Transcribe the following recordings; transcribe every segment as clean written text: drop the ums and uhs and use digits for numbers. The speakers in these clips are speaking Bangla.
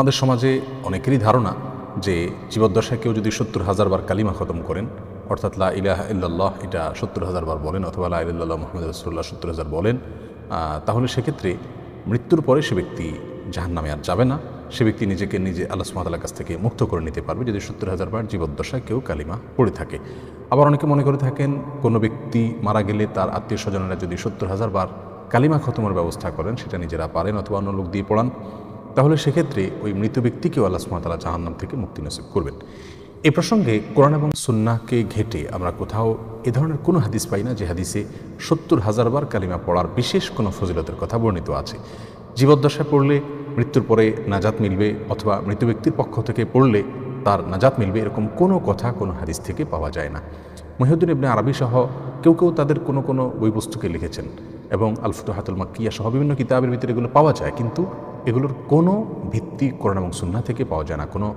আমাদের সমাজে অনেকেরই ধারণা যে জীবদ্দশায় কেউ যদি ৭০,০০০ বার কালিমা খতম করেন, অর্থাৎ লা ইলাহা ইল্লাল্লাহ এটা ৭০,০০০ বার বলেন, অথবা লা ইলাহা ইল্লাল্লাহ মুহাম্মাদুর রাসূলুল্লাহ ৭০,০০০ বলেন, তাহলে সেক্ষেত্রে মৃত্যুর পরে সে ব্যক্তি জাহান্নামে আর যাবে না। সে ব্যক্তি নিজেকে নিজে আল্লাহ সুবহানাহু ওয়া তাআলার কাছ থেকে মুক্ত করে নিতে পারবে যদি ৭০,০০০ বার জীবদ্দশায় কেউ কালিমা পড়ে থাকে। আবার অনেকে মনে করে থাকেন কোনো ব্যক্তি মারা গেলে তার আত্মীয় স্বজনেরা যদি ৭০,০০০ বার কালিমা খতমের ব্যবস্থা করেন, সেটা নিজেরা পারেন অথবা অন্য লোক দিয়ে পড়ান, তাহলে সেক্ষেত্রে ওই মৃত ব্যক্তিকেও আল্লাহ সুবহানাহু ওয়া তাআলা জাহান্নাম থেকে মুক্তি নসিব করবেন। এই প্রসঙ্গে কোরআন এবং সুন্নাহকে ঘেঁটে আমরা কোথাও এ ধরনের কোনো হাদিস পাই না যে হাদিসে ৭০,০০০ বার কালিমা পড়ার বিশেষ কোনো ফজিলতের কথা বর্ণিত আছে। জীবদ্দশায় পড়লে মৃত্যুর পরে নাজাত মিলবে, অথবা মৃত ব্যক্তির পক্ষ থেকে পড়লে তার নাজাত মিলবে, এরকম কোনো কথা কোনো হাদিস থেকে পাওয়া যায় না। মুহিউদ্দিন ইবনে আরবি সহ কেউ কেউ তাদের কোনো কোনো বই পুস্তকে লিখেছেন, এবং আল ফুতুহাতুল মাক্কিয়া সহ বিভিন্ন কিতাবের ভিতরে এগুলো পাওয়া যায়, কিন্তু এগুলোর কোনো ভিত্তি কোরআন এবং সুন্নাহ থেকে পাওয়া যায় না। কোনো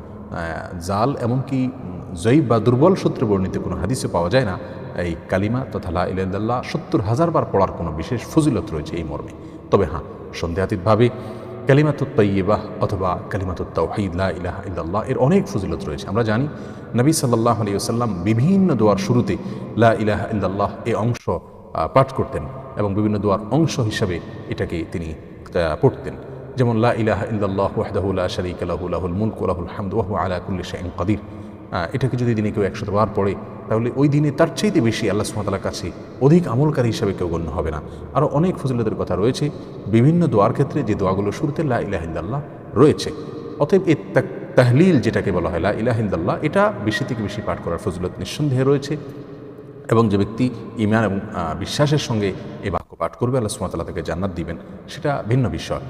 জাল এমনকি জয়ীব বা দুর্বল সূত্রে বর্ণিত কোনো হাদিসে পাওয়া যায় না এই কালিমা তথা লা ইলাহা ইল্লাল্লাহ ৭০,০০০ বার পড়ার কোনো বিশেষ ফজিলত রয়েছে এই মর্মে। তবে হ্যাঁ, সন্দেহাতীতভাবে কালিমাতুত তাইয়্যিবাহ অথবা কালিমাতুত তাওহীদ লা ইলাহা ইল্লাল্লাহ এর অনেক ফজিলত রয়েছে। আমরা জানি নবী সাল্লাল্লাহু আলাইহি ওয়াসাল্লাম বিভিন্ন দোয়ার শুরুতে লা ইলাহা ইল্লাল্লাহ এই অংশ পাঠ করতেন, এবং বিভিন্ন দোয়ার অংশ হিসাবে এটাকে তিনি পড়তেন। যেমন লা ইলাহা ইল্লাল্লাহু ওয়াহদাহু লা শারীকা লাহু লাহুল মুলকু ওয়া লাহুল হামদু ওয়া হুয়া আলা কুল্লি শাইইন কাদির। এটাকে যদি দিনে কেউ ১০০ বার পড়ে, তাহলে ওই দিনে তার চাইতে বেশি আল্লাহ সুবহানাহু ওয়া তাআলার কাছে অধিক আমলকারী হিসাবে কেউ গণ্য হবে না। আরও অনেক ফজিলতের কথা রয়েছে বিভিন্ন দোয়ার ক্ষেত্রে, যে দোয়াগুলো শুরুতে লা ইলাহা ইল্লাল্লাহ রয়েছে। অতএব এই তাহলিল যেটাকে বলা হয় লা ইলাহা ইল্লাল্লাহ, এটা বেশি থেকে বেশি পাঠ করার ফজিলত নিঃসন্দেহে রয়েছে, এবং যে ব্যক্তি ঈমান এবং বিশ্বাসের সঙ্গে এই বাক্য পাঠ করবে আল্লাহ সুবহানাহু ওয়া তাআলা তাকে জান্নাত দিবেন, সেটা ভিন্ন বিষয়।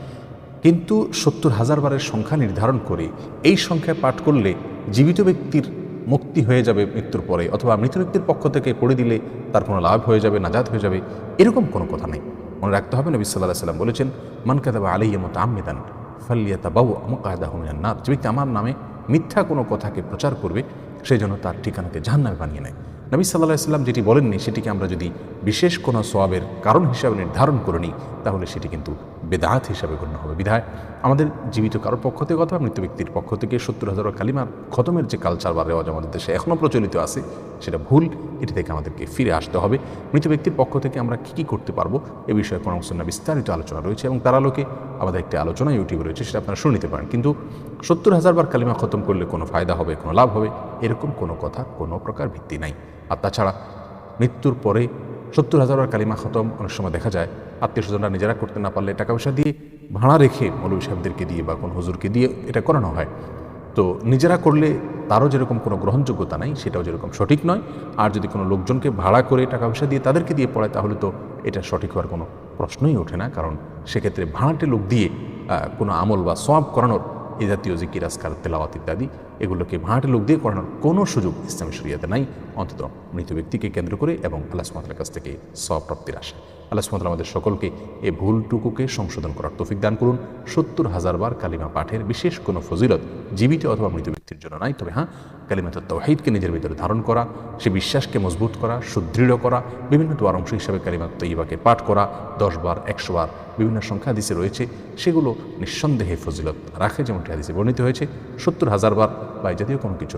কিন্তু ৭০,০০০ বারের সংখ্যা নির্ধারণ করে এই সংখ্যায় পাঠ করলে জীবিত ব্যক্তির মুক্তি হয়ে যাবে মৃত্যুর পরে, অথবা মৃত ব্যক্তির পক্ষ থেকে পড়ে দিলে তার কোনো লাভ হয়ে যাবে, নাজাত হয়ে যাবে, এরকম কোনো কথা নেই। মনে রাখতে হবে নবী সাল্লাল্লাহু আলাইহি ওয়াসাল্লাম বলেছেন, মান কাযাবা আলাইয়া মুতাআম্মিদান ফালইয়াতাবাওয়া মাকআদাহু মিনান নার। যে ব্যক্তি আমার নামে মিথ্যা কোনো কথাকে প্রচার করবে, সেই জন্য তার ঠিকানাকে জাহান্নামে বানিয়ে নেয়। নবী সাল্লাল্লাহু আলাইহি ওয়াসাল্লাম যেটি বলেননি, সেটিকে আমরা যদি বিশেষ কোনো সওয়াবের কারণ হিসাবে নির্ধারণ করে নিই, তাহলে সেটি কিন্তু বেদাত হিসাবে গণ্য হবে। বিধায় আমাদের জীবিত কারোর পক্ষ থেকে অথবা মৃত ব্যক্তির পক্ষ থেকে ৭০,০০০ কালিমার খতমের যে কালচার বা রেওয়াজ আমাদের দেশে এখনও প্রচলিত আছে, সেটা ভুল। এটি থেকে আমাদেরকে ফিরে আসতে হবে। মৃত ব্যক্তির পক্ষ থেকে আমরা কী কী করতে পারবো এ বিষয়ে কোরআন সুন্নাহ বিস্তারিত আলোচনা রয়েছে, এবং তার আলোকে আমাদের একটি আলোচনা ইউটিউবে রয়েছে, সেটা আপনারা শুনে নিতে পারেন। কিন্তু ৭০,০০০ বার কালিমা খতম করলে কোনো ফায়দা হবে, কোনো লাভ হবে, এরকম কোনো কথা কোনো প্রকার ভিত্তি নাই। আর তাছাড়া মৃত্যুর পরে ৭০,০০০ বার কালিমা খতম অনেক সময় দেখা যায় আত্মীয় স্বজনরা নিজেরা করতে না পারলে টাকা পয়সা দিয়ে ভাড়া রেখে মৌলভী সাহেবদেরকে দিয়ে বা কোন হুজুরকে দিয়ে এটা করানো হয়। তো নিজেরা করলে তারও যেরকম কোনো গ্রহণযোগ্যতা নাই, সেটাও যেরকম সঠিক নয়। আর যদি কোনো লোকজনকে ভাড়া করে টাকা পয়সা দিয়ে তাদেরকে দিয়ে পড়ায়, তাহলে তো এটা সঠিক হওয়ার কোনো প্রশ্নই ওঠে না, কারণ সেক্ষেত্রে ভাড়াটে লোক দিয়ে কোনো আমল বা সওয়াব করানোর, এ জাতীয় জিকির আজকার তেলাওয়াত ইত্যাদি, এগুলোকে ভাড়াটে লোক দিয়ে করানোর কোনো সুযোগ ইসলামী শরিয়াতে নাই, অন্তত মৃত ব্যক্তিকে কেন্দ্র করে এবং আল্লাহ সুবহানাহু ওয়া তাআলার কাছ থেকে সওয়াব প্রাপ্তির আশা। আল্লাহ সুবহানাহু ওয়া তাআলা আমাদের সকলকে এই ভুলটুকুকে সংশোধন করার তৌফিক দান করুন। ৭০,০০০ বার কালিমা পাঠের বিশেষ কোনো ফজিলত জীবিত অথবা মৃত ব্যক্তির জন্য নাই। তবে হ্যাঁ, কালিমাতুত তাওহীদকে নিজের ভিতরে ধারণ করা, সে বিশ্বাসকে মজবুত করা, সুদৃঢ় করা, বিভিন্ন দোয়ার অংশ হিসাবে কালিমাতুত তাইয়্যিবাকে পাঠ করা ১০ বার, ১০০ বার, বিভিন্ন সংখ্যা হাদিসে রয়েছে, সেগুলো নিঃসন্দেহে ফজিলত রাখে, যেমনটি হাদিসে বর্ণিত হয়েছে ৭০,০০০ বার বা এই জাতীয় কোনো কিছু।